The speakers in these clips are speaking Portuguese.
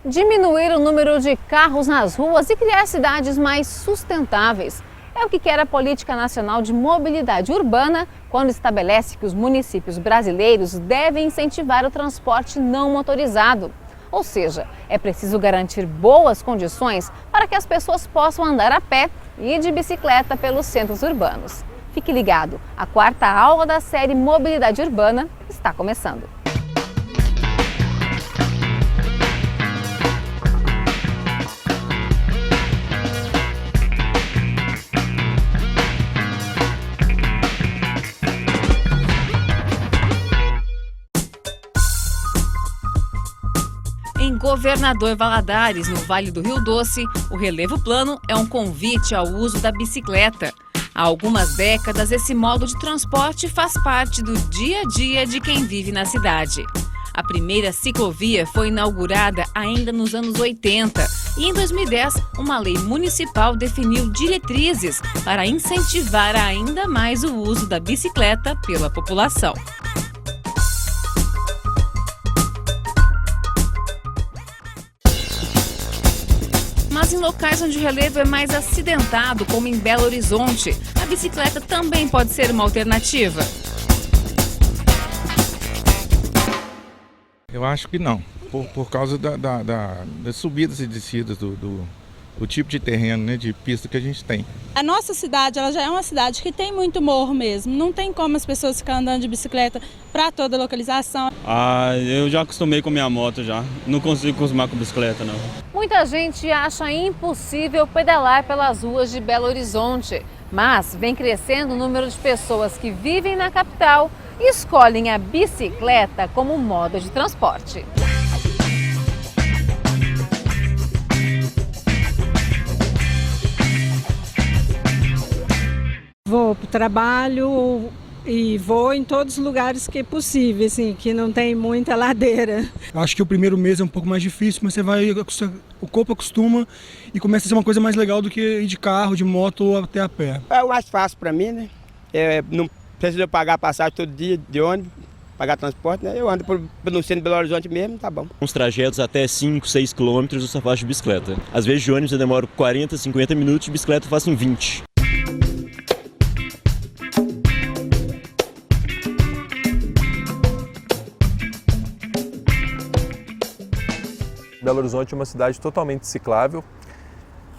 Diminuir o número de carros nas ruas e criar cidades mais sustentáveis. É o que quer a Política Nacional de Mobilidade Urbana quando estabelece que os municípios brasileiros devem incentivar o transporte não motorizado. Ou seja, é preciso garantir boas condições para que as pessoas possam andar a pé e de bicicleta pelos centros urbanos. Fique ligado, a quarta aula da série Mobilidade Urbana está começando. Em Governador Valadares, no Vale do Rio Doce, o relevo plano é um convite ao uso da bicicleta. Há algumas décadas, esse modo de transporte faz parte do dia a dia de quem vive na cidade. A primeira ciclovia foi inaugurada ainda nos anos 80 e, em 2010, uma lei municipal definiu diretrizes para incentivar ainda mais o uso da bicicleta pela população. Mas em locais onde o relevo é mais acidentado, como em Belo Horizonte, a bicicleta também pode ser uma alternativa? Eu acho que não, por causa das subidas e descidas do tipo de terreno, né, de pista que a gente tem. A nossa cidade, ela já é uma cidade que tem muito morro mesmo, não tem como as pessoas ficarem andando de bicicleta para toda localização. Eu já acostumei com minha moto já, não consigo acostumar com bicicleta não. Muita gente acha impossível pedalar pelas ruas de Belo Horizonte, mas vem crescendo o número de pessoas que vivem na capital e escolhem a bicicleta como modo de transporte. Vou para o trabalho e vou em todos os lugares que é possível, assim, que não tem muita ladeira. Acho que o primeiro mês é um pouco mais difícil, mas o corpo acostuma e começa a ser uma coisa mais legal do que ir de carro, de moto ou até a pé. É o mais fácil para mim, né? Não preciso pagar passagem todo dia de ônibus, pagar transporte, né? Eu ando pelo centro de Belo Horizonte mesmo, tá bom. Uns trajetos até 5, 6 quilômetros eu só faço de bicicleta. Às vezes de ônibus eu demoro 40, 50 minutos, de bicicleta eu faço em 20. Belo Horizonte é uma cidade totalmente ciclável.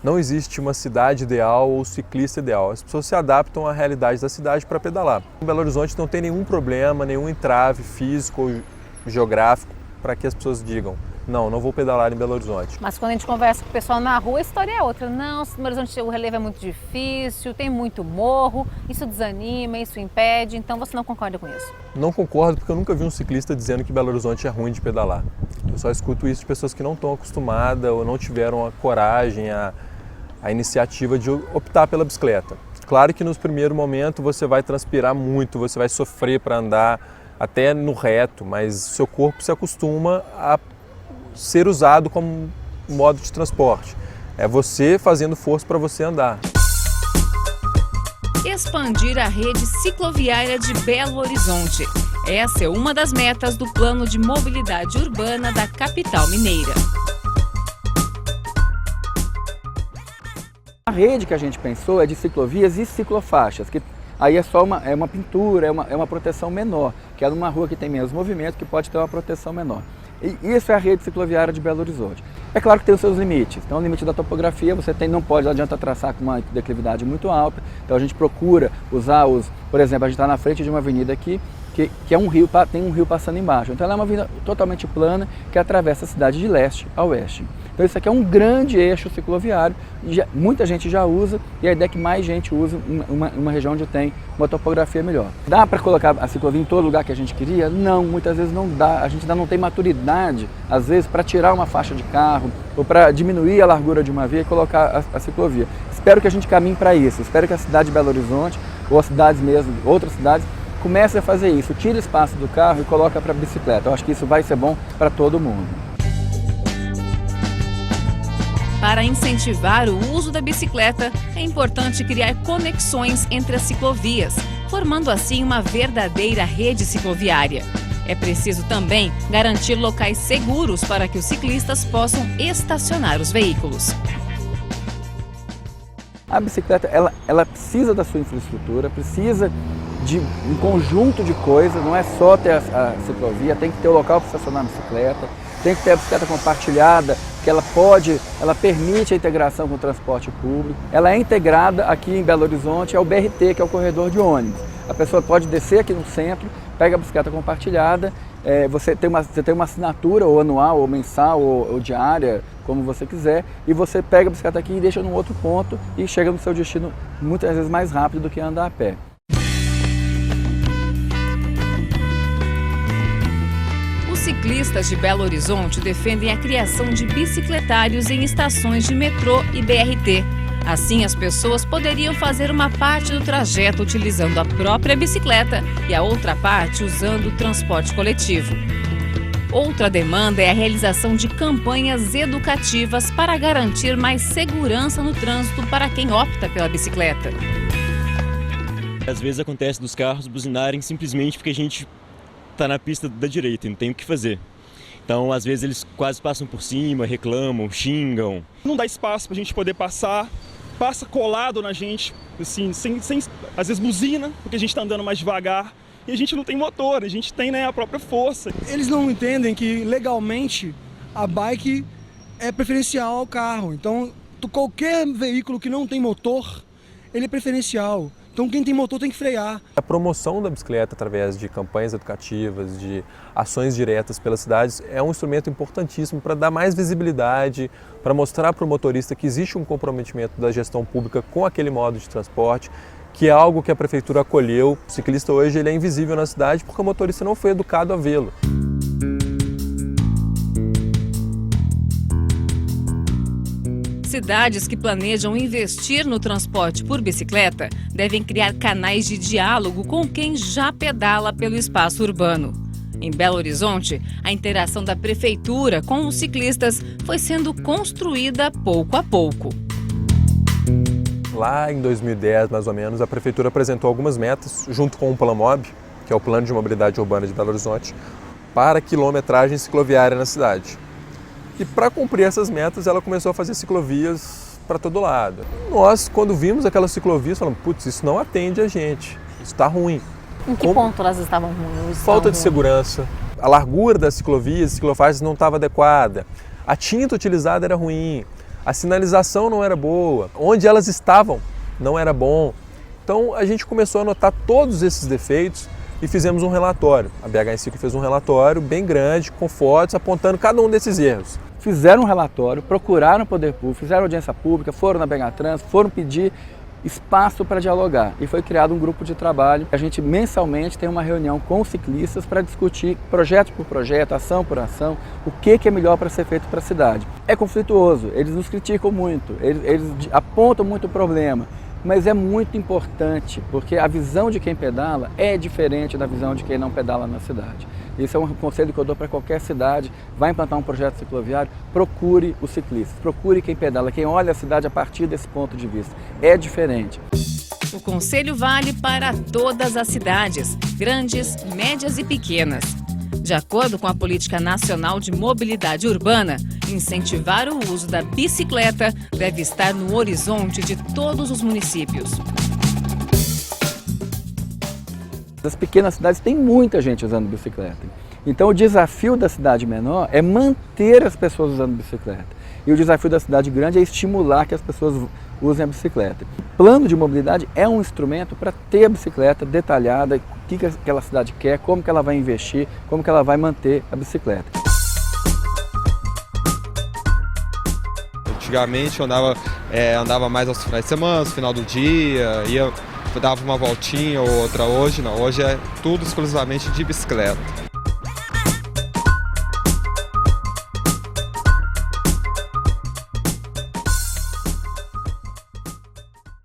Não existe uma cidade ideal ou ciclista ideal. As pessoas se adaptam à realidade da cidade para pedalar. Em Belo Horizonte não tem nenhum problema, nenhum entrave físico ou geográfico para que as pessoas digam: não vou pedalar em Belo Horizonte. Mas quando a gente conversa com o pessoal na rua, a história é outra. Não, Belo Horizonte o relevo é muito difícil, tem muito morro, isso desanima, isso impede. Então você não concorda com isso? Não concordo porque eu nunca vi um ciclista dizendo que Belo Horizonte é ruim de pedalar. Eu só escuto isso de pessoas que não estão acostumadas ou não tiveram a coragem, a iniciativa de optar pela bicicleta. Claro que nos primeiros momentos você vai transpirar muito, você vai sofrer para andar até no reto, mas seu corpo se acostuma a ser usado como modo de transporte. É você fazendo força para você andar. Expandir a rede cicloviária de Belo Horizonte. Essa é uma das metas do Plano de Mobilidade Urbana da capital mineira. A rede que a gente pensou é de ciclovias e ciclofaixas, que aí é só uma pintura, é uma proteção menor, que é numa rua que tem menos movimento, que pode ter uma proteção menor. E isso é a rede cicloviária de Belo Horizonte. É claro que tem os seus limites. Então, o limite da topografia, não adianta traçar com uma declividade muito alta. Então, a gente procura usar por exemplo, a gente está na frente de uma avenida aqui, que é um rio, tem um rio passando embaixo. Então, ela é uma avenida totalmente plana que atravessa a cidade de leste a oeste. Então, isso aqui é um grande eixo cicloviário, muita gente já usa e a ideia é que mais gente use uma região onde tem uma topografia melhor. Dá para colocar a ciclovia em todo lugar que a gente queria? Não, muitas vezes não dá. A gente ainda não tem maturidade, às vezes, para tirar uma faixa de carro ou para diminuir a largura de uma via e colocar a ciclovia. Espero que a gente caminhe para isso. Espero que a cidade de Belo Horizonte, ou as cidades mesmo, outras cidades, comece a fazer isso. Tira espaço do carro e coloca para a bicicleta. Eu acho que isso vai ser bom para todo mundo. Para incentivar o uso da bicicleta, é importante criar conexões entre as ciclovias, formando assim uma verdadeira rede cicloviária. É preciso também garantir locais seguros para que os ciclistas possam estacionar os veículos. A bicicleta, ela precisa da sua infraestrutura, precisa de um conjunto de coisas, não é só ter a ciclovia, tem que ter o local para estacionar a bicicleta, tem que ter a bicicleta compartilhada, que ela permite a integração com o transporte público. Ela é integrada aqui em Belo Horizonte ao BRT, que é o corredor de ônibus. A pessoa pode descer aqui no centro, pega a bicicleta compartilhada, você tem uma assinatura ou anual, ou mensal, ou diária, como você quiser, e você pega a bicicleta aqui e deixa num outro ponto e chega no seu destino muitas vezes mais rápido do que andar a pé. Os ciclistas de Belo Horizonte defendem a criação de bicicletários em estações de metrô e BRT. Assim, as pessoas poderiam fazer uma parte do trajeto utilizando a própria bicicleta e a outra parte usando o transporte coletivo. Outra demanda é a realização de campanhas educativas para garantir mais segurança no trânsito para quem opta pela bicicleta. Às vezes acontece dos carros buzinarem simplesmente porque a gente está na pista da direita e não tem o que fazer. Então, às vezes, eles quase passam por cima, reclamam, xingam. Não dá espaço para a gente poder passar, passa colado na gente, assim, sem às vezes buzina, porque a gente está andando mais devagar. E a gente não tem motor, a gente tem, né, a própria força. Eles não entendem que legalmente a bike é preferencial ao carro. Então, qualquer veículo que não tem motor, ele é preferencial. Então quem tem motor tem que frear. A promoção da bicicleta através de campanhas educativas, de ações diretas pelas cidades é um instrumento importantíssimo para dar mais visibilidade, para mostrar para o motorista que existe um comprometimento da gestão pública com aquele modo de transporte, que é algo que a prefeitura acolheu. O ciclista hoje ele é invisível na cidade porque o motorista não foi educado a vê-lo. Cidades que planejam investir no transporte por bicicleta devem criar canais de diálogo com quem já pedala pelo espaço urbano. Em Belo Horizonte, a interação da prefeitura com os ciclistas foi sendo construída pouco a pouco. Lá em 2010, mais ou menos, a prefeitura apresentou algumas metas, junto com o Plamob, que é o Plano de Mobilidade Urbana de Belo Horizonte, para quilometragem cicloviária na cidade. E para cumprir essas metas, ela começou a fazer ciclovias para todo lado. Nós, quando vimos aquelas ciclovias, falamos, putz, isso não atende a gente, isso está ruim. Em que ponto elas estavam ruins? Falta de segurança, a largura das ciclovias, ciclofaixas não estava adequada, a tinta utilizada era ruim, a sinalização não era boa, onde elas estavam não era bom. Então a gente começou a notar todos esses defeitos e fizemos um relatório. A BH Enciclo fez um relatório bem grande, com fotos, apontando cada um desses erros. Fizeram um relatório, procuraram o poder público, fizeram audiência pública, foram na BH Trans, foram pedir espaço para dialogar e foi criado um grupo de trabalho. A gente mensalmente tem uma reunião com os ciclistas para discutir projeto por projeto, ação por ação, o que é melhor para ser feito para a cidade. É conflituoso, eles nos criticam muito, eles apontam muito o problema, mas é muito importante porque a visão de quem pedala é diferente da visão de quem não pedala na cidade. Esse é um conselho que eu dou para qualquer cidade, vai implantar um projeto cicloviário, procure os ciclistas, procure quem pedala, quem olha a cidade a partir desse ponto de vista. É diferente. O conselho vale para todas as cidades, grandes, médias e pequenas. De acordo com a Política Nacional de Mobilidade Urbana, incentivar o uso da bicicleta deve estar no horizonte de todos os municípios. Nas pequenas cidades tem muita gente usando bicicleta. Então o desafio da cidade menor é manter as pessoas usando bicicleta. E o desafio da cidade grande é estimular que as pessoas usem a bicicleta. O plano de mobilidade é um instrumento para ter a bicicleta detalhada, o que aquela cidade quer, como que ela vai investir, como que ela vai manter a bicicleta. Antigamente eu andava mais aos finais de semana, no final do dia, dava uma voltinha ou outra. Hoje não, hoje é tudo exclusivamente de bicicleta.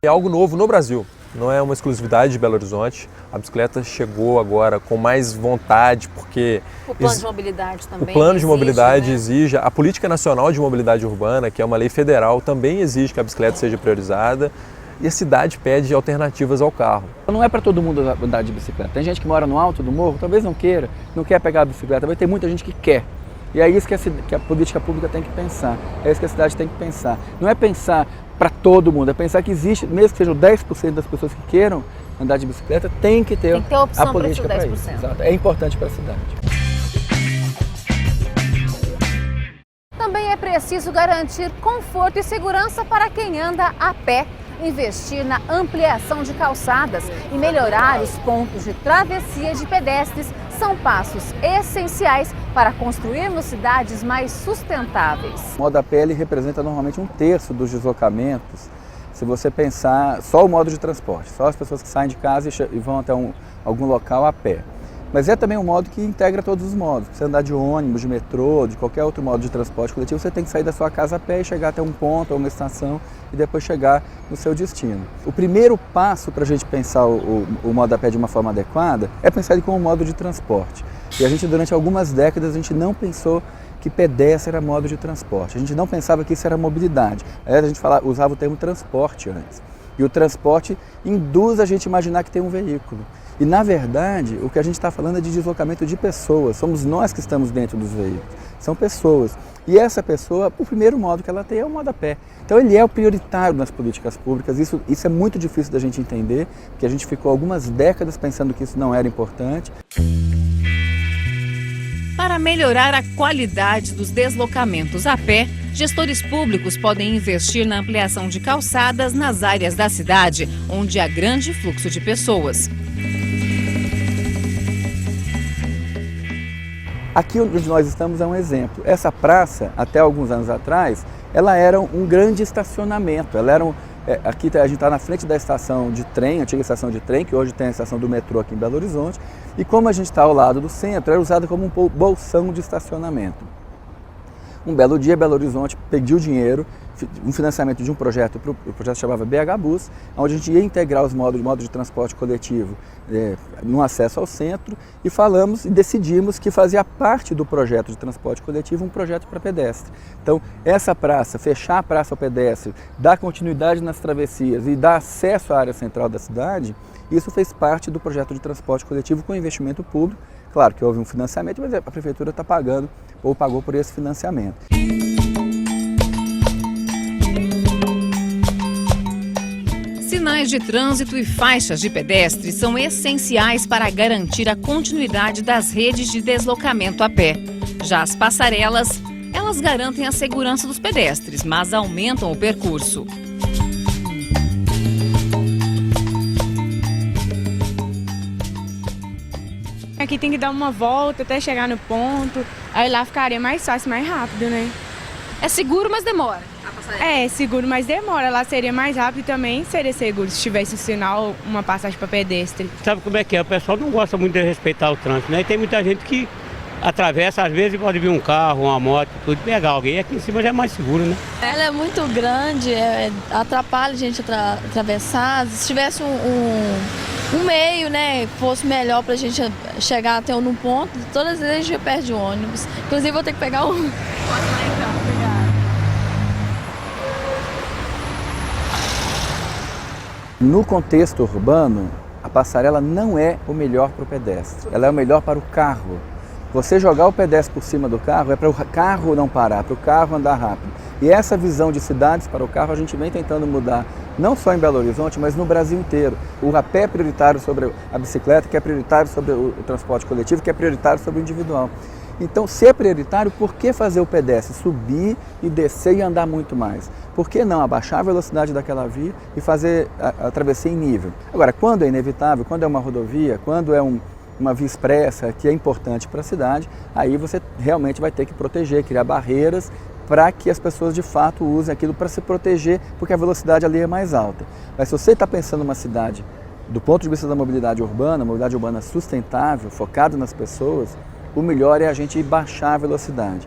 É algo novo no Brasil, não é uma exclusividade de Belo Horizonte. A bicicleta chegou agora com mais vontade, porque o plano de mobilidade também. O plano de exige, mobilidade né? exige, a Política Nacional de Mobilidade Urbana, que é uma lei federal, também exige que a bicicleta seja priorizada. e a cidade pede alternativas ao carro. Não é para todo mundo andar de bicicleta. Tem gente que mora no alto do morro, talvez não queira, não quer pegar a bicicleta, vai ter muita gente que quer. E é isso que a política pública tem que pensar, é isso que a cidade tem que pensar. Não é pensar para todo mundo, é pensar que existe, mesmo que sejam 10% das pessoas que queiram andar de bicicleta, tem que ter a política para isso. Exato. É importante para a cidade. Também é preciso garantir conforto e segurança para quem anda a pé, investir na ampliação de calçadas e melhorar os pontos de travessia de pedestres são passos essenciais para construirmos cidades mais sustentáveis. O modo a pé ele representa normalmente 1/3 dos deslocamentos. Se você pensar só o modo de transporte, só as pessoas que saem de casa e vão até algum local a pé. Mas é também um modo que integra todos os modos. Você andar de ônibus, de metrô, de qualquer outro modo de transporte coletivo, você tem que sair da sua casa a pé e chegar até um ponto, ou uma estação, e depois chegar no seu destino. O primeiro passo para a gente pensar o modo a pé de uma forma adequada é pensar ele como um modo de transporte. E a gente, durante algumas décadas, a gente não pensou que pedestre era modo de transporte. A gente não pensava que isso era mobilidade. A gente usava o termo transporte antes. E o transporte induz a gente a imaginar que tem um veículo. E, na verdade, o que a gente está falando é de deslocamento de pessoas. Somos nós que estamos dentro dos veículos. São pessoas. E essa pessoa, o primeiro modo que ela tem é o modo a pé. Então, ele é o prioritário nas políticas públicas. Isso é muito difícil da gente entender, porque a gente ficou algumas décadas pensando que isso não era importante. Para melhorar a qualidade dos deslocamentos a pé, gestores públicos podem investir na ampliação de calçadas nas áreas da cidade, onde há grande fluxo de pessoas. Aqui onde nós estamos é um exemplo. Essa praça, até alguns anos atrás, ela era um grande estacionamento. Aqui a gente está na frente da estação de trem, antiga estação de trem, que hoje tem a estação do metrô aqui em Belo Horizonte. E como a gente está ao lado do centro, era usada como um bolsão de estacionamento. Um belo dia, Belo Horizonte pediu dinheiro, um financiamento de um projeto, o projeto chamava BH Bus, onde a gente ia integrar os modos de transporte coletivo no acesso ao centro, e falamos e decidimos que fazia parte do projeto de transporte coletivo um projeto para pedestre. Então, essa praça, fechar a praça ao pedestre, dar continuidade nas travessias e dar acesso à área central da cidade, isso fez parte do projeto de transporte coletivo com investimento público. Claro que houve um financiamento, mas a prefeitura está pagando ou pagou por esse financiamento. Sinais de trânsito e faixas de pedestre são essenciais para garantir a continuidade das redes de deslocamento a pé. Já as passarelas, elas garantem a segurança dos pedestres, mas aumentam o percurso. Aqui tem que dar uma volta até chegar no ponto, aí lá ficaria mais fácil, mais rápido, né? É seguro, mas demora. É seguro, mas demora. Lá seria mais rápido e também seria seguro se tivesse um sinal, uma passagem para pedestre. Sabe como é que é? O pessoal não gosta muito de respeitar o trânsito, né? E tem muita gente que atravessa, às vezes pode vir um carro, uma moto, tudo, pegar alguém. Aqui em cima já é mais seguro, né? Ela é muito grande, atrapalha a gente atravessar. Se tivesse um meio, né, fosse melhor pra gente chegar até um ponto, todas as vezes a gente perde o ônibus. Inclusive vou ter que pegar um. No contexto urbano, a passarela não é o melhor para o pedestre, ela é o melhor para o carro. Você jogar o pedestre por cima do carro é para o carro não parar, para o carro andar rápido. E essa visão de cidades para o carro a gente vem tentando mudar, não só em Belo Horizonte, mas no Brasil inteiro. O a pé é prioritário sobre a bicicleta, que é prioritário sobre o transporte coletivo, que é prioritário sobre o individual. Então, se é prioritário, por que fazer o pedestre subir e descer e andar muito mais? Por que não abaixar a velocidade daquela via e fazer a travessia em nível? Agora, quando é inevitável, quando é uma rodovia, quando é uma via expressa que é importante para a cidade, aí você realmente vai ter que proteger, criar barreiras para que as pessoas de fato usem aquilo para se proteger, porque a velocidade ali é mais alta. Mas se você está pensando numa cidade, do ponto de vista da mobilidade urbana sustentável, focada nas pessoas, o melhor é a gente baixar a velocidade.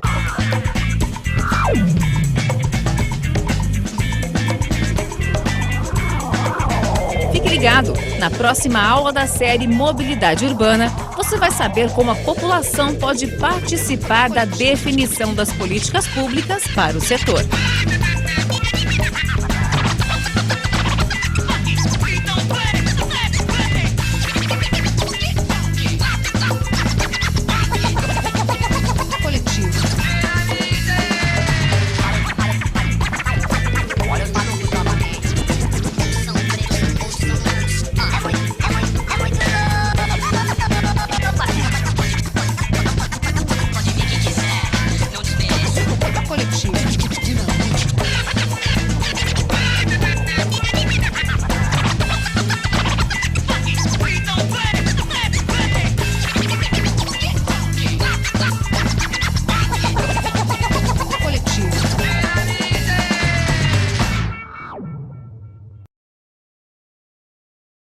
Fique ligado, na próxima aula da série Mobilidade Urbana, você vai saber como a população pode participar da definição das políticas públicas para o setor.